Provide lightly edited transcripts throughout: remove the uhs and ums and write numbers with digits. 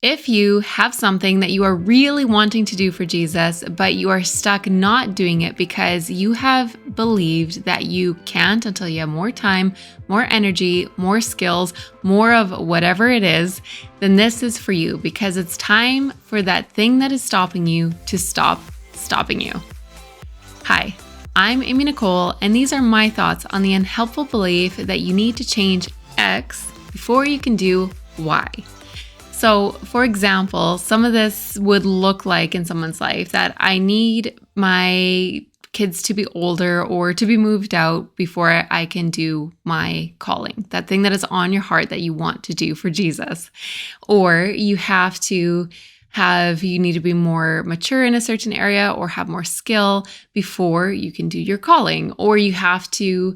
If you have something that you are really wanting to do for Jesus, but you are stuck not doing it because you have believed that you can't until you have more time, more energy, more skills, more of whatever it is, then this is for you because it's time for that thing that is stopping you to stop stopping you. Hi, I'm Amy Nicole, and these are my thoughts on the unhelpful belief that you need to change X before you can do Y. So, for example, some of this would look like in someone's life that I need my kids to be older or to be moved out before I can do my calling, that thing that is on your heart that you want to do for Jesus. Or you need to be more mature in a certain area or have more skill before you can do your calling. Or you have to,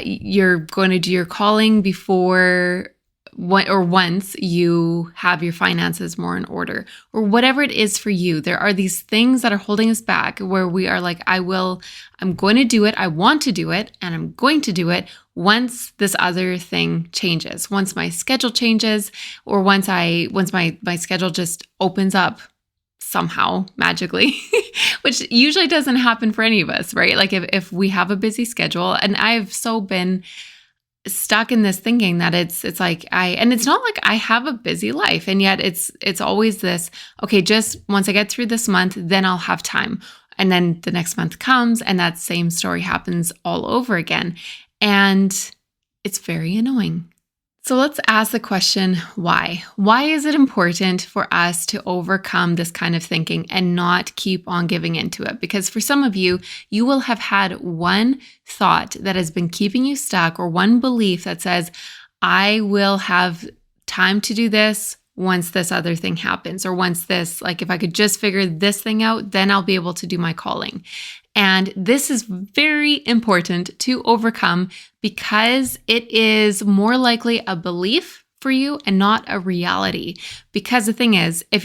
you're going to do your calling before once you have your finances more in order, or whatever it is for you. There are these things that are holding us back where we are like, I'm going to do it. I want to do it, and I'm going to do it once this other thing changes, once my schedule changes, or once my schedule just opens up somehow magically, which usually doesn't happen for any of us, right? Like if we have a busy schedule, and I've so been stuck in this thinking that it's like and it's not like I have a busy life, and yet it's always this, okay, just once I get through this month, then I'll have time. And then the next month comes and that same story happens all over again. And it's very annoying. So let's ask the question, why? Why is it important for us to overcome this kind of thinking and not keep on giving into it? Because for some of you, you will have had one thought that has been keeping you stuck, or one belief that says, I will have time to do this once this other thing happens, or once this, like if I could just figure this thing out, then I'll be able to do my calling. And this is very important to overcome because it is more likely a belief for you and not a reality. Because the thing is, if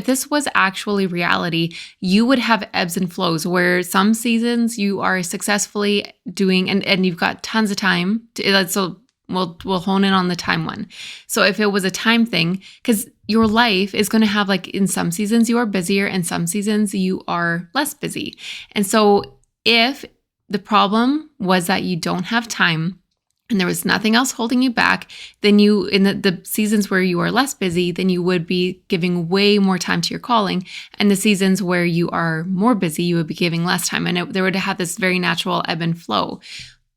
this was actually reality, you would have ebbs and flows where some seasons you are successfully doing and you've got tons of time. So we'll hone in on the time one. So if it was a time thing, because your life is going to have, like, in some seasons you are busier and some seasons you are less busy. And so if the problem was that you don't have time and there was nothing else holding you back, then in the seasons where you are less busy, then you would be giving way more time to your calling. And the seasons where you are more busy, you would be giving less time. And there would have this very natural ebb and flow.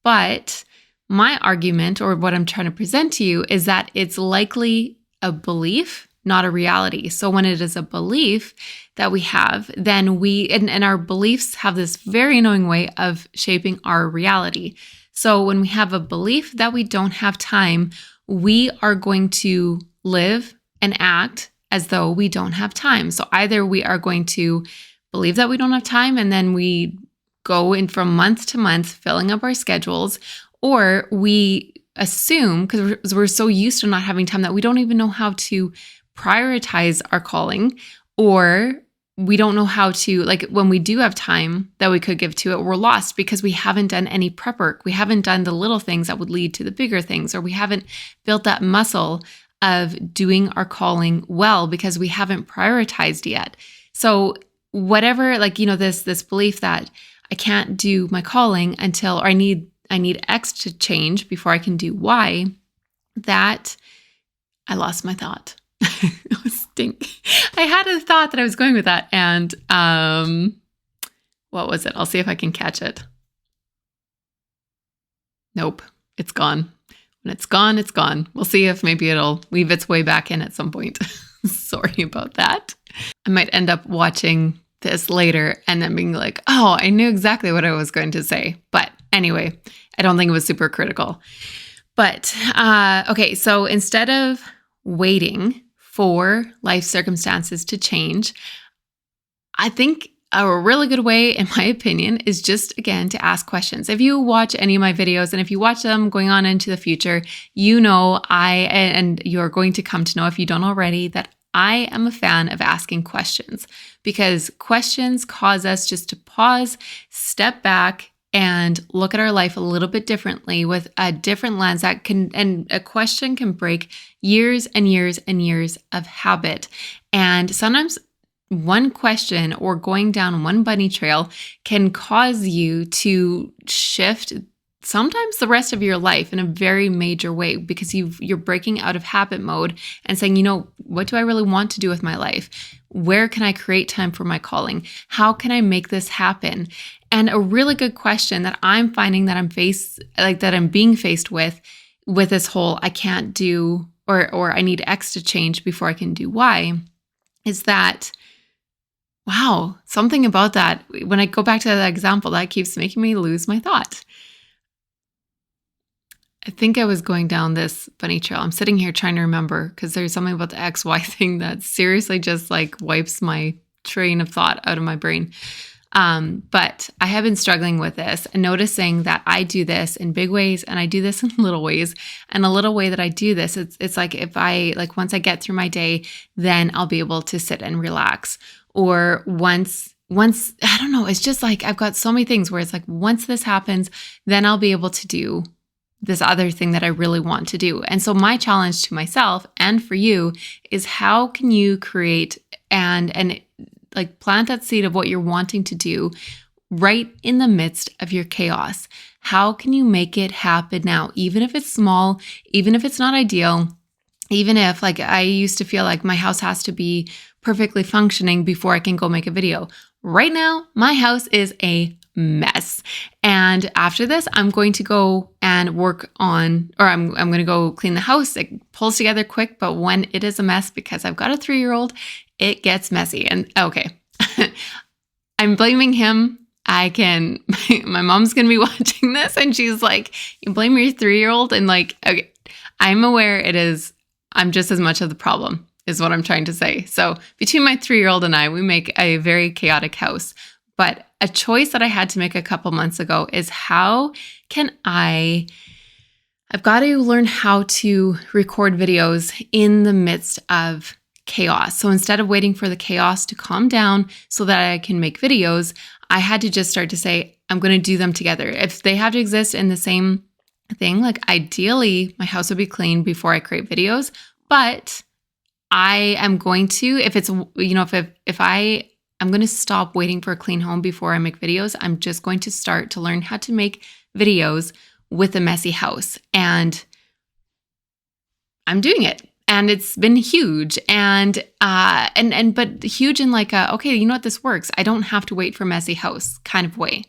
But my argument, or what I'm trying to present to you, is that it's likely a belief, not a reality. So when it is a belief that we have, then and our beliefs have this very annoying way of shaping our reality. So when we have a belief that we don't have time, we are going to live and act as though we don't have time. So either we are going to believe that we don't have time, and then we go in from month to month filling up our schedules, or we assume, because we're so used to not having time, that we don't even know how to prioritize our calling, or we don't know how to, like, when we do have time that we could give to it, we're lost because we haven't done any prep work. We haven't done the little things that would lead to the bigger things, or we haven't built that muscle of doing our calling well because we haven't prioritized yet. So whatever, like, this belief that I can't do my calling until, or I need X to change before I can do Y, that I lost my thought. Stink. I had a thought that I was going with that, and what was it? I'll see if I can catch it. Nope, it's gone. When it's gone, it's gone. We'll see if maybe it'll weave its way back in at some point. Sorry about that. I might end up watching this later and then being like, oh, I knew exactly what I was going to say. But anyway, I don't think it was super critical. But okay, so instead of waiting for life circumstances to change, I think a really good way, in my opinion, is just, again, to ask questions. If you watch any of my videos, and if you watch them going on into the future, you know and you're going to come to know, if you don't already, that I am a fan of asking questions, because questions cause us just to pause, step back, and look at our life a little bit differently with a different lens and a question can break years and years and years of habit. And sometimes one question or going down one bunny trail can cause you to shift sometimes the rest of your life in a very major way, because you're breaking out of habit mode and saying, what do I really want to do with my life? Where can I create time for my calling? How can I make this happen? And a really good question that I'm finding that I'm being faced with this whole I can't do or I need X to change before I can do Y is that, wow, something about that. When I go back to that example, that keeps making me lose my thought. I think I was going down this bunny trail. I'm sitting here trying to remember because there's something about the XY thing that seriously just wipes my train of thought out of my brain. But I have been struggling with this and noticing that I do this in big ways and I do this in little ways. And a little way that I do this, it's like if once I get through my day, then I'll be able to sit and relax. Or once, I don't know, it's just I've got so many things where it's once this happens, then I'll be able to do this other thing that I really want to do. And so my challenge to myself and for you is how can you create and plant that seed of what you're wanting to do right in the midst of your chaos? How can you make it happen now? Even if it's small, even if it's not ideal, even if I used to feel like my house has to be perfectly functioning before I can go make a video. Right now, my house is a mess. And after this, I'm going to go and work on, or I'm going to go clean the house. It pulls together quick, but when it is a mess, because I've got a 3-year-old, it gets messy. And okay, I'm blaming him. My mom's going to be watching this and she's like, you blame your 3-year-old? And okay, I'm aware I'm just as much of the problem is what I'm trying to say. So between my 3-year-old and I, we make a very chaotic house. But a choice that I had to make a couple months ago is how can I've got to learn how to record videos in the midst of chaos. So instead of waiting for the chaos to calm down so that I can make videos, I had to just start to say, I'm going to do them together. If they have to exist in the same thing, ideally my house would be clean before I create videos, but I am going to, I'm going to stop waiting for a clean home before I make videos. I'm just going to start to learn how to make videos with a messy house. And I'm doing it. And it's been huge. But huge in okay, you know what, this works. I don't have to wait for a messy house kind of way.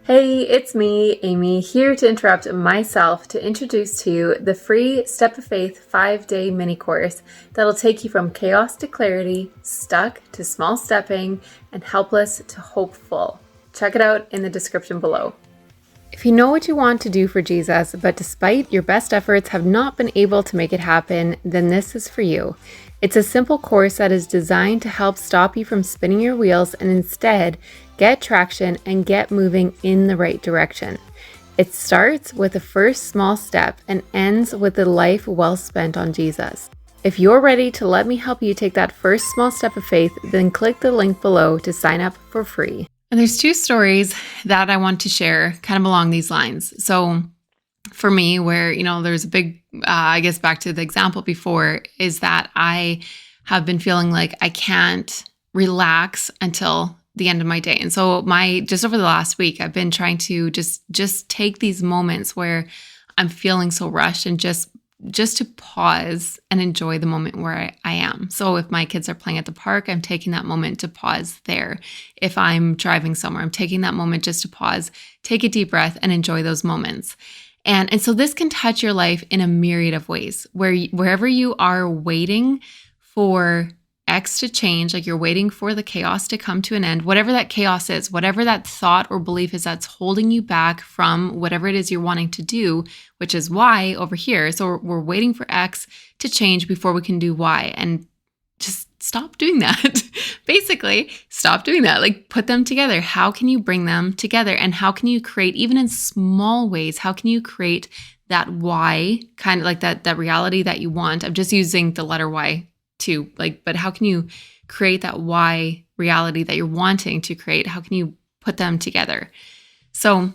Hey, it's me, Amy, here to interrupt myself to introduce to you the free Step of Faith 5-day mini course that'll take you from chaos to clarity, stuck to small stepping, and helpless to hopeful. Check it out in the description below. If you know what you want to do for Jesus, but despite your best efforts have not been able to make it happen, then this is for you. It's a simple course that is designed to help stop you from spinning your wheels and instead get traction and get moving in the right direction. It starts with the first small step and ends with a life well spent on Jesus. If you're ready to let me help you take that first small step of faith, then click the link below to sign up for free. And there's 2 stories that I want to share kind of along these lines. So for me, where, there's a big, I guess back to the example before, is that I have been feeling like I can't relax until the end of my day. And so just over the last week, I've been trying to just take these moments where I'm feeling so rushed and just to pause and enjoy the moment where I am. So if my kids are playing at the park, I'm taking that moment to pause there. If I'm driving somewhere, I'm taking that moment just to pause, take a deep breath and enjoy those moments. And so this can touch your life in a myriad of ways, wherever you are waiting for X to change, you're waiting for the chaos to come to an end, whatever that chaos is, whatever that thought or belief is that's holding you back from whatever it is you're wanting to do, which is Y over here. So we're waiting for X to change before we can do Y, and just stop doing that. Basically, stop doing that. Put them together. How can you bring them together? And how can you create, even in small ways, how can you create that Y, kind of that reality that you want? I'm just using the letter Y too, but how can you create that Y reality that you're wanting to create? How can you put them together? So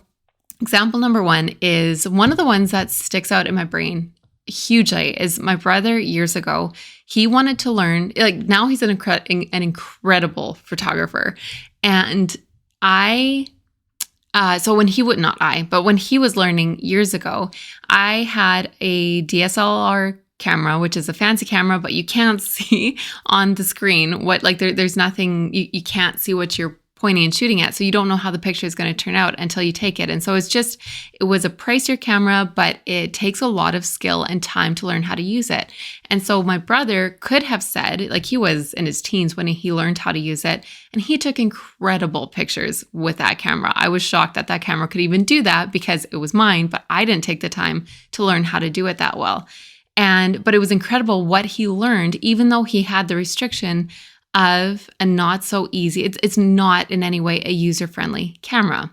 example number one is one of the ones that sticks out in my brain hugely is my brother years ago. He wanted to learn, like now he's an incredible photographer. And so when he would, not I, but when he was learning years ago, I had a DSLR camera, which is a fancy camera, but you can't see on the screen what, like there's nothing, you can't see what you're pointing and shooting at. So you don't know how the picture is going to turn out until you take it. And so it was a pricier camera, but it takes a lot of skill and time to learn how to use it. And so my brother could have said, like he was in his teens when he learned how to use it, and he took incredible pictures with that camera. I was shocked that that camera could even do that because it was mine, but I didn't take the time to learn how to do it that well. But it was incredible what he learned, even though he had the restriction of a not so easy, it's not in any way a user-friendly camera.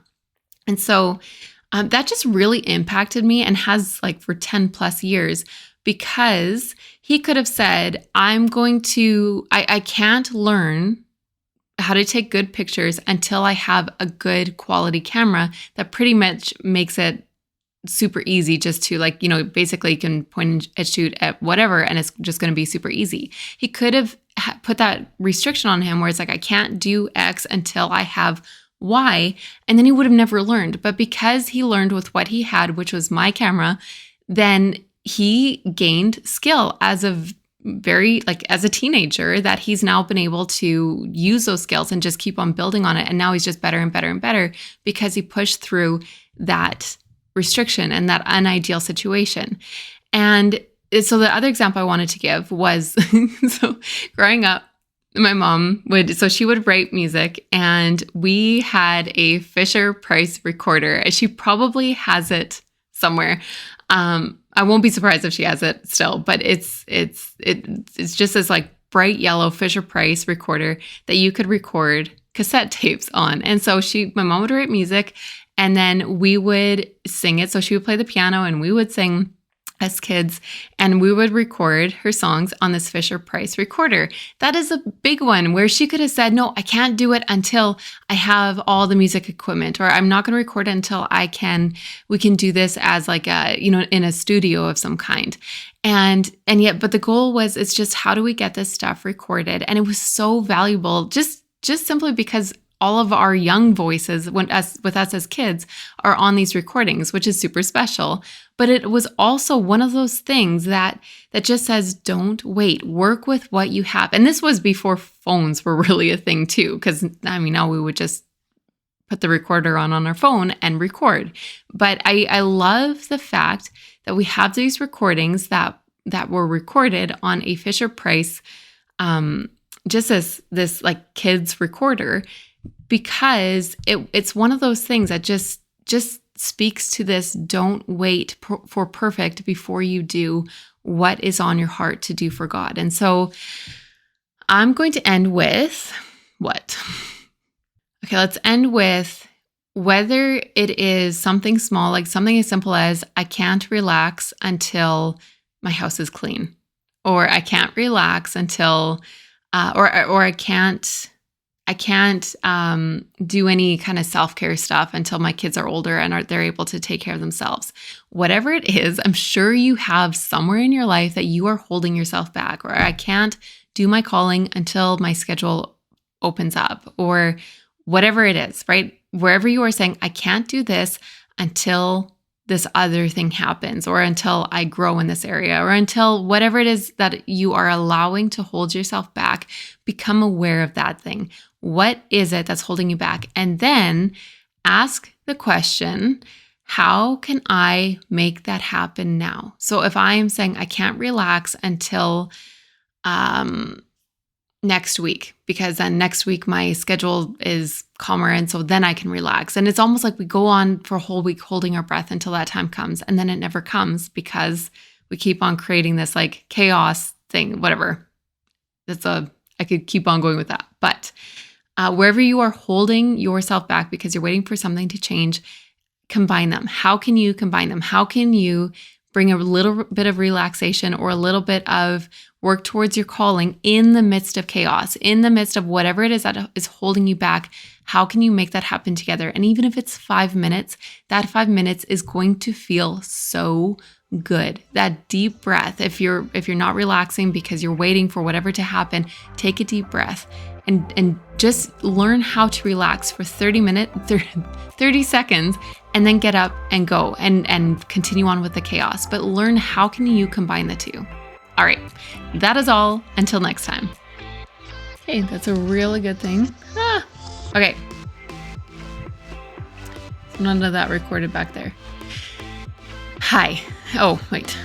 And so that just really impacted me and has like for 10 plus years, because he could have said, I can't learn how to take good pictures until I have a good quality camera that pretty much makes it super easy just to basically you can point and shoot at whatever and it's just going to be super easy. He could have put that restriction on him where it's like, I can't do X until I have Y, and then he would have never learned. But because he learned with what he had, which was my camera, then he gained skill as a teenager that he's now been able to use those skills and just keep on building on it. And now he's just better and better and better because he pushed through that restriction and that unideal situation. And so the other example I wanted to give was, so growing up, my mom she would write music, and we had a Fisher-Price recorder, and she probably has it somewhere. I won't be surprised if she has it still, but it's just this like bright yellow Fisher-Price recorder that you could record cassette tapes on. And so my mom would write music, and then we would sing it. So she would play the piano and we would sing as kids, and we would record her songs on this Fisher-Price recorder. That is a big one where she could have said, no, I can't do it until I have all the music equipment, or I'm not going to record it until we can do this as like in a studio of some kind. And yet, but the goal was, it's just, how do we get this stuff recorded? And it was so valuable just simply because all of our young voices with us as kids are on these recordings, which is super special. But it was also one of those things that just says, don't wait, work with what you have. And this was before phones were really a thing too, because now we would just put the recorder on our phone and record. But I love the fact that we have these recordings that were recorded on a Fisher-Price, just this like kids recorder, because it's one of those things that just speaks to this, don't wait for perfect before you do what is on your heart to do for God. And so I'm going to end with what? Okay, let's end with whether it is something small, like something as simple as, I can't relax until my house is clean, or I can't relax until, or I can't do any kind of self-care stuff until my kids are older and they're able to take care of themselves. Whatever it is, I'm sure you have somewhere in your life that you are holding yourself back, or I can't do my calling until my schedule opens up, or whatever it is, right? Wherever you are saying, I can't do this until this other thing happens, or until I grow in this area, or until whatever it is that you are allowing to hold yourself back, become aware of that thing. What is it that's holding you back? And then ask the question, how can I make that happen now? So if I am saying I can't relax until next week, because then next week my schedule is calmer, and so then I can relax. And it's almost like we go on for a whole week holding our breath until that time comes, and then it never comes because we keep on creating this like chaos thing, whatever. I could keep on going with that. But wherever you are holding yourself back because you're waiting for something to change, combine them. How can you combine them? How can you bring a little bit of relaxation or a little bit of work towards your calling in the midst of chaos, in the midst of whatever it is that is holding you back. How can you make that happen together? And even if it's 5 minutes, that 5 minutes is going to feel so good. That deep breath. If you're not relaxing because you're waiting for whatever to happen, take a deep breath and just learn how to relax for 30 seconds, and then get up and go and continue on with the chaos. But learn, how can you combine the two? All right, that is all. Until next time. Okay, that's a really good thing. Okay. None of that recorded back there. Hi. Oh, wait.